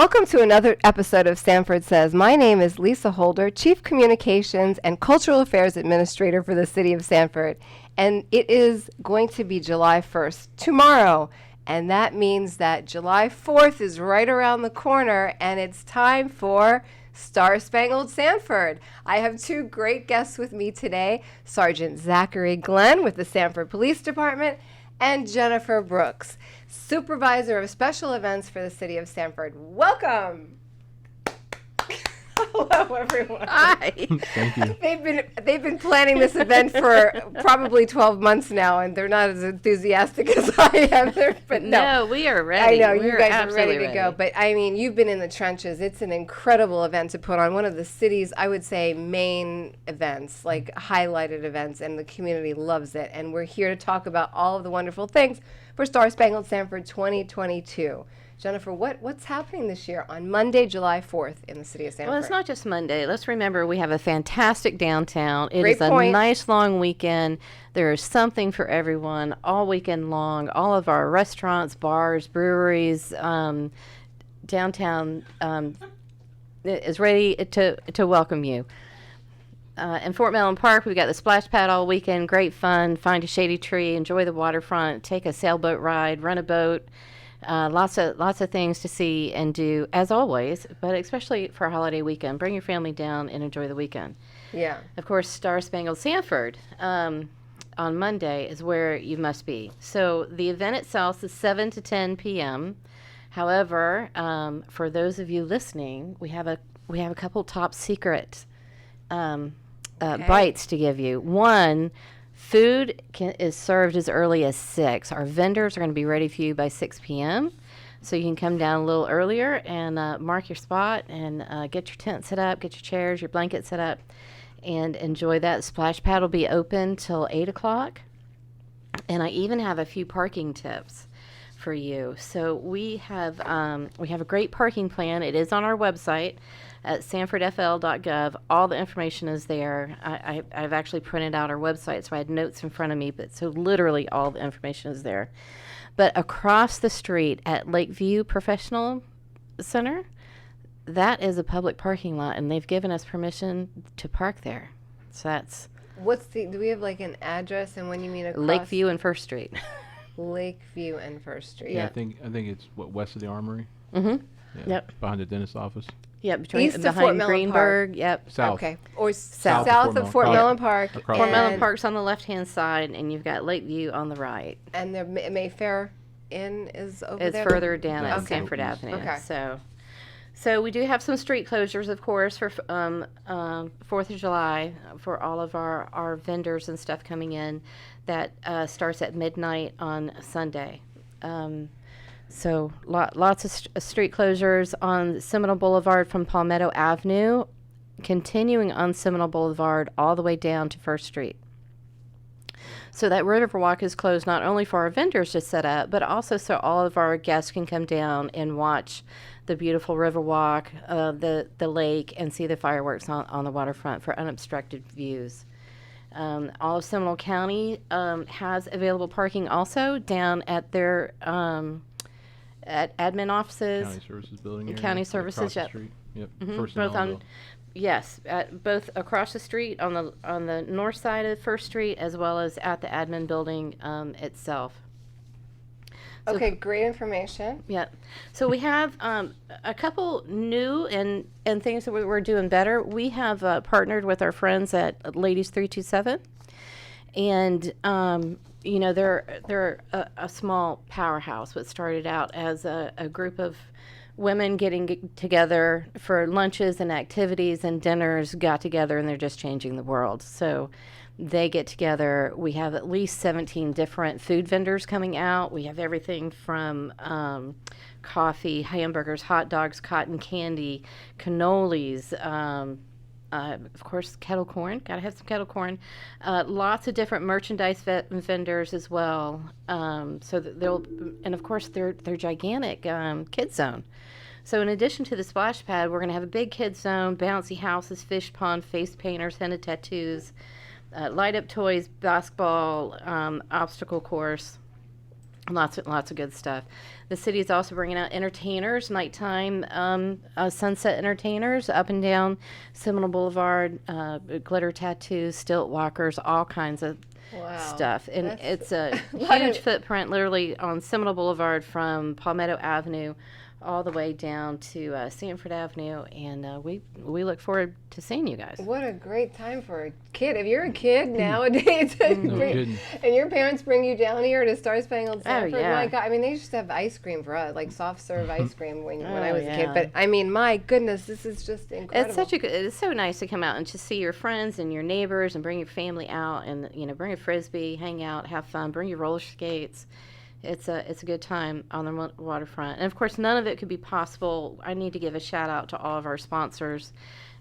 Welcome to another episode of Sanford Says. My name is Lisa Holder, Chief Communications and Cultural Affairs Administrator for the City of Sanford. And it is going to be July 1st, tomorrow. And that means that July 4th is right around the corner, and it's time for Star Spangled Sanford. I have two great guests with me today, Sergeant Zachary Glenn with the Sanford Police Department and Jennifer Brooks, Supervisor of Special Events for the City of Sanford. Welcome. Hello, everyone. Hi. Thank you. They've been planning this event for probably 12 months now, and they're not as enthusiastic as I am. But no, we are ready. I know We're you guys are ready absolutely to go. But I mean, you've been in the trenches. It's an incredible event to put on. One of the city's, I would say, main events, like highlighted events, and the community loves it. And we're here to talk about all of the wonderful things for Star Spangled Sanford 2022. Jennifer, what's happening this year on Monday, July 4th in the city of Sanford? Well, it's not just Monday. Let's remember we have a fantastic downtown. It Great is a point. nice long weekend. There is something for everyone all weekend long. All of our restaurants, bars, breweries, downtown is ready to welcome you. In Fort Mellon Park, we've got the splash pad all weekend. Great fun. Find a shady tree, enjoy the waterfront, take a sailboat ride, run a boat. Lots of things to see and do, as always, but especially for a holiday weekend. Bring your family down and enjoy the weekend. Yeah. Of course, Star Spangled Sanford on Monday is where you must be. So the event itself is 7 to 10 p.m. However, for those of you listening, we have a couple top secret bites to give you. One, food is served as early as 6. Our vendors are going to be ready for you by 6 p.m. So you can come down a little earlier and mark your spot and get your tent set up, get your chairs, your blanket set up, and enjoy that. Splash pad will be open till 8 o'clock. And I even have a few parking tips for you. So we have a great parking plan. It is on our website at sanfordfl.gov. All the information is there. I've actually printed out our website, so I had notes in front of me, but so literally all the information is there. But across the street at Lakeview Professional Center, that is a public parking lot, and they've given us permission to park there. So that's do we have like an address, and when you mean across? Lakeview and First Street. Lakeview and First Street. Yeah, I think it's west of the Armory. Mm-hmm. Yeah, Yep. behind the dentist's office. Yep, East of Fort behind Mellon Greenberg. Park. Yep. South. Okay. Or South of Fort Mellon Park. Across. Fort Mellon And- Park's on the left-hand side, and you've got Lakeview on the right. And the Mayfair Inn is over It's there? further down at Okay. Sanford Avenue. Okay. So we do have some street closures, of course, for 4th of July for all of our vendors and stuff coming in. That starts at midnight on Sunday. So lots of street closures on Seminole Boulevard from Palmetto Avenue, continuing on Seminole Boulevard all the way down to First Street. So that RiverWalk is closed not only for our vendors to set up, but also so all of our guests can come down and watch the beautiful RiverWalk, the lake, and see the fireworks on the waterfront for unobstructed views. All of Seminole County has available parking also down at their at admin offices. County Services Building area. County Services, across the yep. street. Yep. Mhm, First both and on, yes, both across the street on the north side of First Street as well as at the admin building itself. So Okay, great information. Yeah. So we have a couple new and things that we're doing better. We have partnered with our friends at Ladies 327, and they're a small powerhouse. What started out as a group of women getting together for lunches and activities and dinners, got together, and they're just changing the world. So they get together. We have at least 17 different food vendors coming out. We have everything from coffee, hamburgers, hot dogs, cotton candy, cannolis, of course, kettle corn. Got to have some kettle corn. Lots of different merchandise vendors as well. So and of course, they're gigantic kids zone. So in addition to the splash pad, we're going to have a big kids zone, bouncy houses, fish pond, face painters, henna tattoos, light up toys, basketball, obstacle course. Lots of good stuff. The city is also bringing out entertainers, nighttime sunset entertainers up and down Seminole Boulevard, glitter tattoos, stilt walkers, all kinds of Wow. stuff. And That's it's a lot huge of- footprint, literally on Seminole Boulevard from Palmetto Avenue all the way down to Sanford Avenue. And we look forward to seeing you guys. What a great time for a kid. If you're a kid nowadays No kidding. and your parents bring you down here to Star Spangled Sanford, yeah. my God, I mean, they used to have ice cream for us, like soft serve ice cream when I Oh, was a yeah. kid. But I mean, my goodness, this is just incredible. It's such a good. It's so nice to come out and to see your friends and your neighbors and bring your family out and bring a frisbee, hang out, have fun, bring your roller skates. It's a good time on the waterfront, and of course, none of it could be possible. I need to give a shout out to all of our sponsors,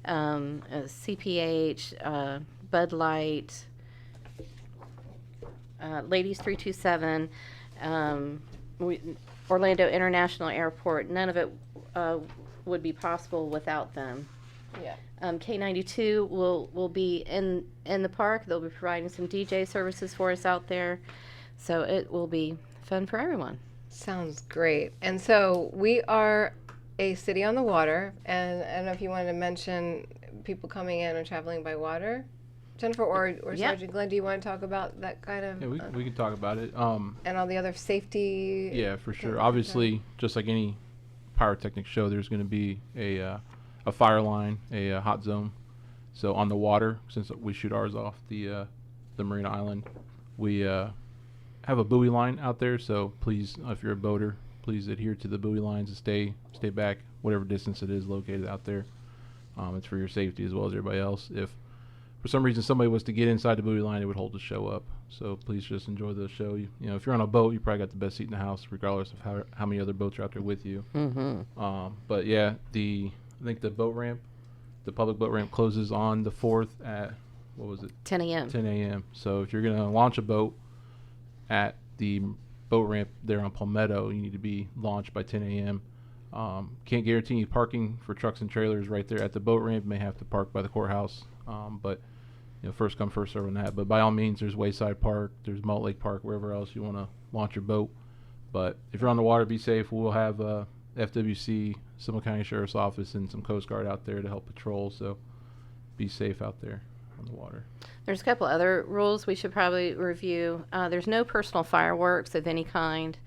CPH, Bud Light, Ladies 327, Orlando International Airport. None of it would be possible without them. Yeah. K92 will be in the park. They'll be providing some DJ services for us out there, so it will be fun for everyone. Sounds great. And so we are a city on the water, and I don't know if you wanted to mention people coming in and traveling by water, Jennifer, or Yep. Sergeant Glenn. Do you want to talk about that kind of Yeah, we can talk about it. and all the other safety? Yeah, for sure. Okay. Obviously, just like any pyrotechnic show, there's going to be a fire line, a hot zone. So on the water, since we shoot ours off the Marina Island, we have a buoy line out there. So please, if you're a boater, please adhere to the buoy lines and stay back whatever distance it is located out there. It's for your safety as well as everybody else. If for some reason somebody was to get inside the buoy line, it would hold the show up. So please just enjoy the show. You know, if you're on a boat, you probably got the best seat in the house, regardless of how many other boats are out there with you. Mm-hmm. But yeah, I think the boat ramp, the public boat ramp closes on the 4th at, what was it? 10 a.m. 10 a.m. So if you're going to launch a boat at the boat ramp there on Palmetto, you need to be launched by 10 a.m. Can't guarantee you parking for trucks and trailers right there at the boat ramp. You may have to park by the courthouse. But first come, first serve on that. But by all means, there's Wayside Park, there's Malt Lake Park, wherever else you want to launch your boat. But if you're on the water, be safe. We'll have FWC, Seminole County Sheriff's Office, and some Coast Guard out there to help patrol. So be safe out there on the water. There's a couple other rules we should probably review. There's no personal fireworks of any kind,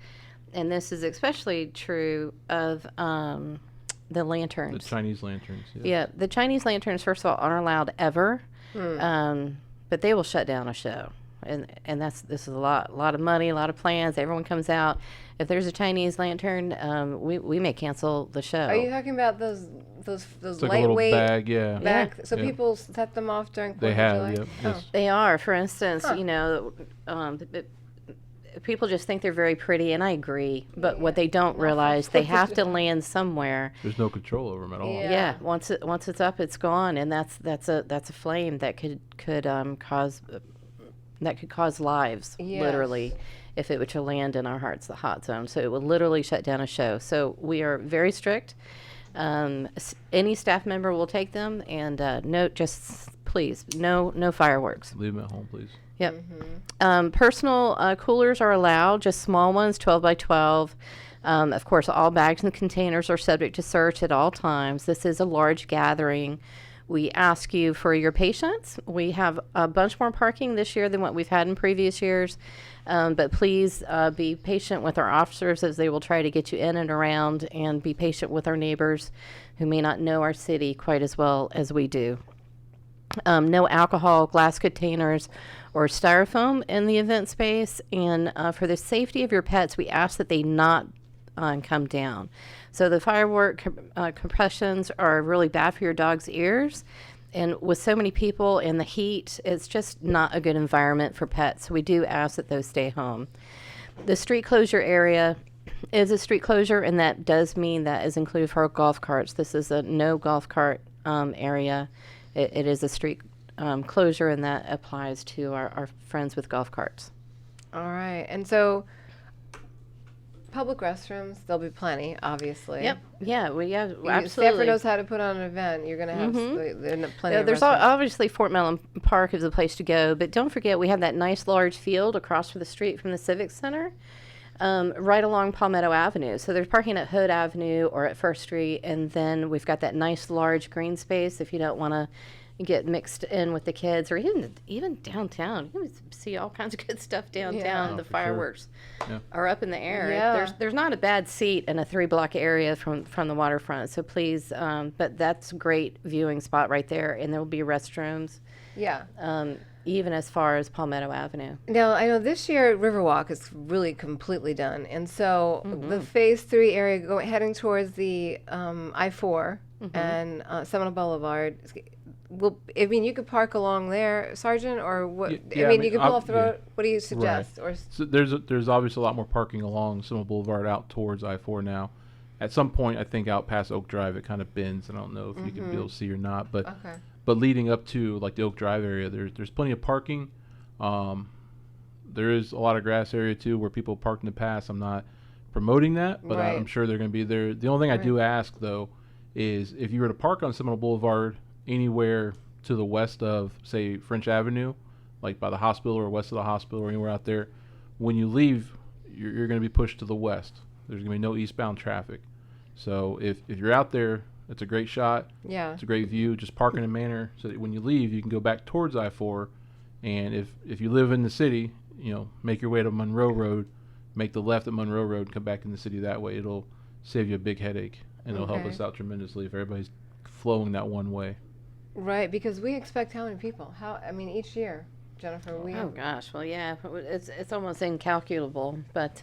and this is especially true of the lanterns. The Chinese lanterns. Yeah, the Chinese lanterns, first of all, aren't allowed ever, but they will shut down a show. And this is a lot of money, a lot of plans. Everyone comes out. If there's a Chinese lantern, we may cancel the show. Are you talking about those It's like a little lightweight bag, yeah. back? Yeah. So Yeah. people set them off during 4th They of have, July? yep. Oh. Yes. They are. For instance, people just think they're very pretty, and I agree. But what they don't realize, they have to land somewhere. There's no control over them at all. Yeah. Yeah, once it's up, it's gone, and that's a flame that could cause lives, Yes. literally, if it were to land in our hearts, the hot zone. So it would literally shut down a show. So we are very strict. Any staff member will take them, and please, no fireworks. Leave them at home, please. Yep. Personal coolers are allowed, just small ones, 12 by 12. Of course, all bags and containers are subject to search at all times. This is a large gathering. We ask you for your patience. We have a bunch more parking this year than what we've had in previous years. But please be patient with our officers as they will try to get you in and around, and be patient with our neighbors who may not know our city quite as well as we do. No alcohol, glass containers, or styrofoam in the event space. And for the safety of your pets, we ask that they not come down. So the firework compressions are really bad for your dog's ears. And with so many people in the heat, it's just not a good environment for pets. So we do ask that those stay home. The street closure area is a street closure, and that does mean that is included for our golf carts. This is a no golf cart area. It is a street closure, and that applies to our friends with golf carts. All right. And so public restrooms, there'll be plenty, obviously. Yep. Yeah, absolutely. Sanford knows how to put on an event. You're going to have plenty of There's restrooms. obviously Fort Mellon Park is a place to go, but don't forget we have that nice large field across from the street from the Civic Center. Right along Palmetto Avenue. So there's parking at Hood Avenue or at First Street, and then we've got that nice large green space if you don't want to get mixed in with the kids, or even downtown. You can see all kinds of good stuff downtown. Yeah. The For sure. fireworks Yeah. are up in the air. Yeah. There's not a bad seat in a 3-block area from the waterfront. So please, but that's a great viewing spot right there, and there will be restrooms. Yeah. Even as far as Palmetto Avenue. Now, I know this year RiverWalk is really completely done. And so the Phase 3 area heading towards the I-4 and Seminole Boulevard, you could park along there, Sergeant, or what? Yeah, you could pull off the yeah. road. What do you suggest? Or So there's obviously a lot more parking along Seminole Boulevard out towards I-4 now. At some point, I think out past Oak Drive, it kind of bends. I don't know if you can be able to see or not, but Okay. but leading up to like the Oak Drive area, there's plenty of parking. There is a lot of grass area too where people parked in the past. I'm not promoting that, but Right. I'm sure they're going to be there. The only thing I do ask though is if you were to park on Seminole Boulevard anywhere to the west of, say, French Avenue, like by the hospital or west of the hospital or anywhere out there, when you leave, you're going to be pushed to the west. There's going to be no eastbound traffic. So if you're out there, it's a great shot. Yeah. It's a great view. Just park in a manner so that when you leave, you can go back towards I-4. And if you live in the city, make your way to Monroe Road, make the left at Monroe Road, and come back in the city that way. It'll save you a big headache, and it'll help Okay. us out tremendously if everybody's flowing that one way. Right, because we expect how many people? Each year, Jennifer, Oh gosh, well yeah, it's almost incalculable, but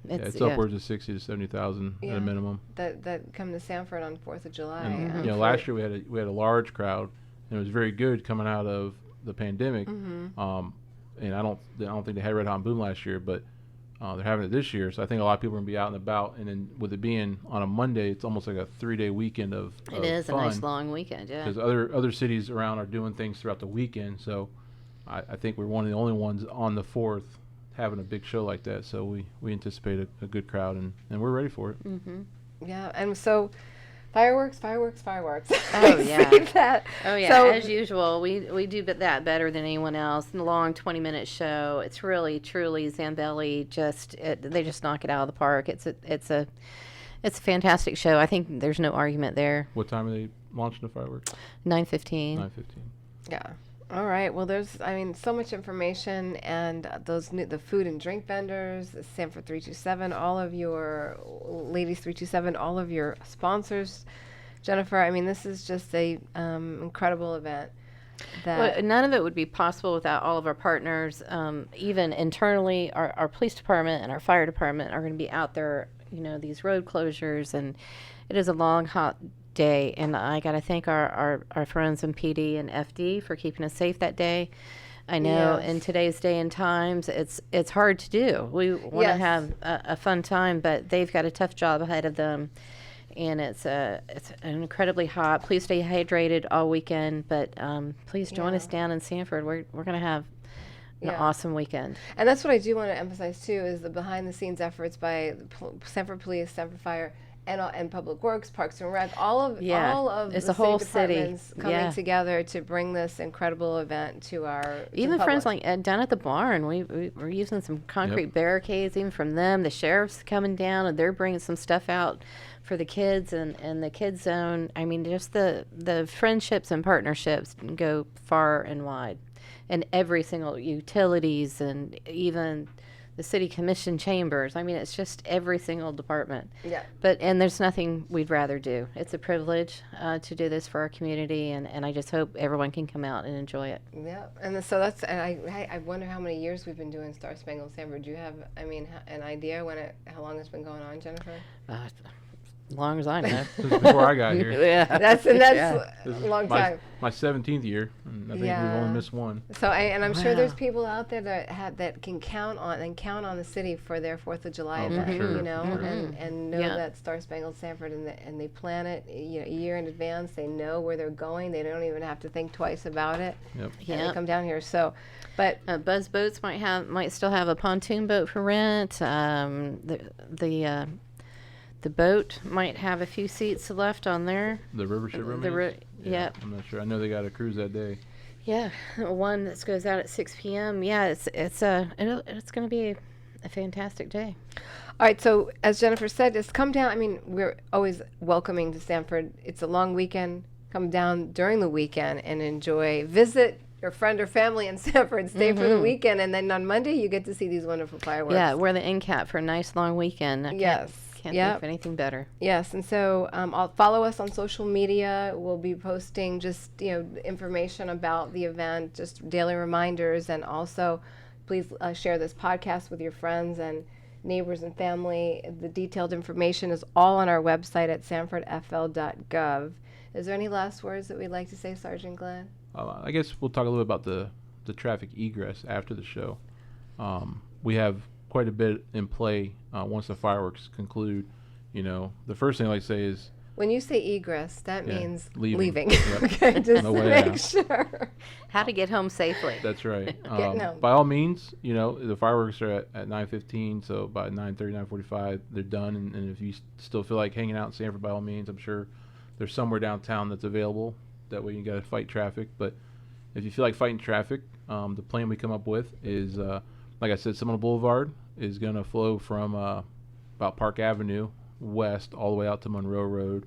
It's upwards of 60 to 70,000 at Yeah. a minimum. that come to Sanford on 4th of July. And last year we had a large crowd, and it was very good coming out of the pandemic. And I don't think they had Red Hot and Boom last year, but they're having it this year. So I think a lot of people are gonna be out and about. And then with it being on a Monday, it's almost like a 3-day weekend of it is fun. a nice long weekend, yeah. Because other cities around are doing things throughout the weekend. So I think we're one of the only ones on the 4th having a big show like that. So we anticipate a good crowd, and we're ready for it. Yeah, and so fireworks. Oh, yeah. See that. Oh yeah, So- as usual, we do that better than anyone else. And the long 20-minute show, it's really truly Zambelli. They just knock it out of the park. It's a fantastic show. I think there's no argument there. What time are they launching the fireworks? 9:15. 9:15. Yeah. All right. Well, there's, so much information, and the food and drink vendors, Sanford 327, all of your ladies 327, all of your sponsors, Jennifer. This is just a incredible event. Well, none of it would be possible without all of our partners. Even internally, our police department and our fire department are going to be out there. These road closures, and it is a long, hot day, and I got to thank our friends in PD and FD for keeping us safe that day. I know Yes. in today's day and times, it's hard to do. We want to Yes. have a fun time, but they've got a tough job ahead of them, and it's incredibly hot. Please stay hydrated all weekend, but please join us down in Sanford. We're going to have an awesome weekend. And that's what I do want to emphasize too, is the behind the scenes efforts by Sanford Police, Sanford Fire, and Public Works, Parks and Rec, all of it's the a whole city city. departments coming together to bring this incredible event to our Even to friends public. like down at the barn, we're using some concrete barricades, even from them. The sheriff's coming down, and they're bringing some stuff out for the kids and the kids zone. Just the friendships and partnerships go far and wide, and every single utilities, and even the city commission chambers. It's just every single department. Yeah. And there's nothing we'd rather do. It's a privilege to do this for our community, and I just hope everyone can come out and enjoy it. Yeah, and so that's, and I wonder how many years we've been doing Star Spangled Sanford. Do you have, an idea how long it's been going on, Jennifer? As long as I know. Since before I got here. Yeah. That's This a is long my, time. my 17th year, and I think we've only missed one. So I'm sure Wow. there's people out there that can count on the city for their 4th of July Oh, for event, sure, and know that Star Spangled Sanford, and they plan it a year in advance. They know where they're going. They don't even have to think twice about it. Yep. And they come down here. So, but Buzz Boats might still have a pontoon boat for rent. The boat might have a few seats left on there. The river ship The remains? yep. I'm not sure. I know they got a cruise that day. Yeah, one that goes out at 6 p.m. Yeah, it's going to be a fantastic day. All right, so as Jennifer said, just come down. I mean, we're always welcoming to Sanford. It's a long weekend. Come down during the weekend and enjoy. Visit your friend or family in Sanford. Stay for the weekend, and then on Monday you get to see these wonderful fireworks. Yeah, we're the end cap for a nice long weekend. Can't think of anything better. Yes, and so I'll follow us on social media. We'll be posting just information about the event, just daily reminders, and also please share this podcast with your friends and neighbors and family. The detailed information is all on our website at sanfordfl.gov. Is there any last words that we'd like to say, Sergeant Glenn? I guess we'll talk a little bit about the traffic egress after the show. We have quite a bit in play once the fireworks conclude. The first thing I like to say is, when you say egress, that means leaving. Yep. Okay, just No to way make out. sure. How to get home safely. That's right. Getting home. By all means, the fireworks are at 9:15, so by 9:30, 9:45, they're done. And if you still feel like hanging out in Sanford, by all means, I'm sure there's somewhere downtown that's available. That way you got to fight traffic. But if you feel like fighting traffic, the plan we come up with is, like I said, Seminole Boulevard is going to flow from about Park Avenue west all the way out to Monroe Road.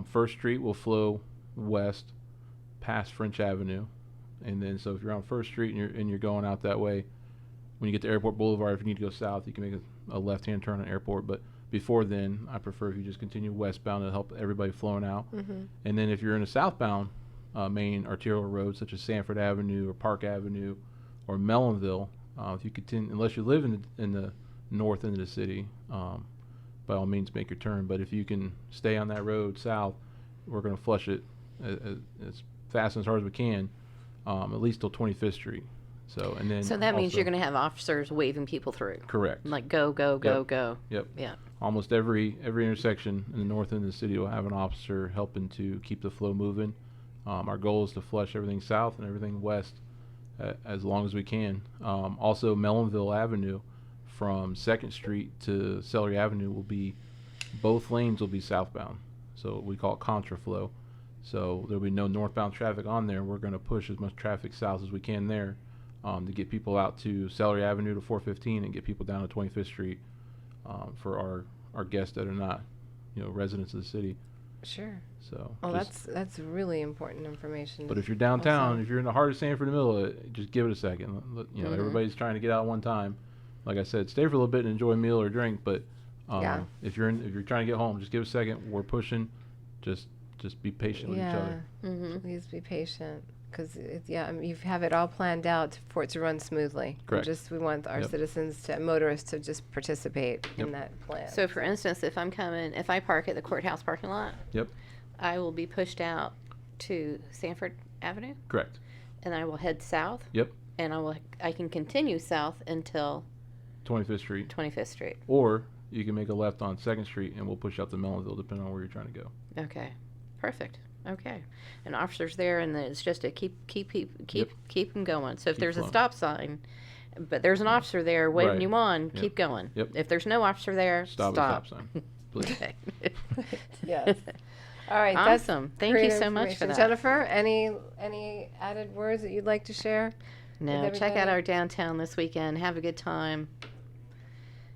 First Street will flow west past French Avenue. And then so if you're on First Street and you're going out that way, when you get to Airport Boulevard, if you need to go south, you can make a left-hand turn on Airport. But before then, I prefer if you just continue westbound to help everybody flowing out. And then if you're in a southbound main arterial road, such as Sanford Avenue or Park Avenue or Mellonville, if you continue, unless you live in the north end of the city, by all means make your turn. But if you can stay on that road south, we're going to flush it as fast and as hard as we can, at least till 25th Street. So that means you're going to have officers waving people through. Correct. Like go, go, go, go. Yep. Yeah. Almost every intersection in the north end of the city will have an officer helping to keep the flow moving. Our goal is to flush everything south and everything west as long as we can. Also, Mellonville Avenue from 2nd Street to Celery Avenue both lanes will be southbound. So we call it contraflow. So there'll be no northbound traffic on there. We're going to push as much traffic south as we can there to get people out to Celery Avenue to 415 and get people down to 25th Street for our guests that are not, residents of the city. Sure. So. Oh, that's really important information. But if you're downtown, also, if you're in the heart of Sanford, in the middle of it, just give it a second. Everybody's trying to get out at one time. Like I said, stay for a little bit and enjoy a meal or drink. But if you're trying to get home, just give it a second. We're pushing. Just be patient with each other. Please be patient, because you have it all planned out for it to run smoothly. Correct. We want our citizens motorists to just participate in that plan. So, for instance, if I park at the courthouse parking lot, I will be pushed out to Sanford Avenue. Correct. And I will head south. Yep. And I can continue south until 25th Street. 25th Street. Or you can make a left on 2nd Street, and we'll push out to Mellonville, depending on where you're trying to go. Okay. Perfect. Okay. And officers there, and it's just to keep them going. So if there's a stop sign, but there's an officer there waving you on, keep going. Yep. If there's no officer there, stop. Stop sign, please. Okay. Yes. All right. Awesome. Thank you so much for that. Jennifer, any added words that you'd like to share? No, check out our downtown this weekend. Have a good time.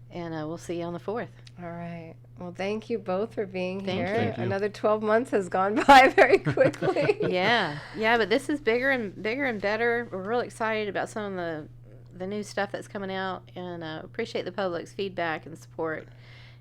And we'll see you on the 4th. All right. Well, thank you both for being Thank here. you. Thank you. Another 12 months has gone by very quickly. Yeah, but this is bigger and better. We're really excited about some of the new stuff that's coming out, and appreciate the public's feedback and support.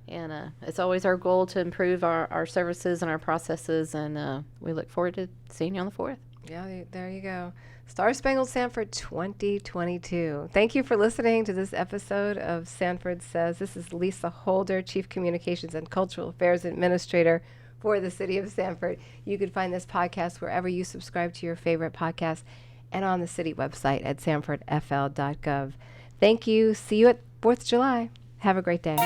And it's always our goal to improve our services and our processes, and we look forward to seeing you on the 4th. Yeah, there you go. Star Spangled Sanford 2022. Thank you for listening to this episode of Sanford Says. This is Lisa Holder, Chief Communications and Cultural Affairs Administrator for the City of Sanford. You can find this podcast wherever you subscribe to your favorite podcast and on the city website at sanfordfl.gov. Thank you. See you at 4th of July. Have a great day.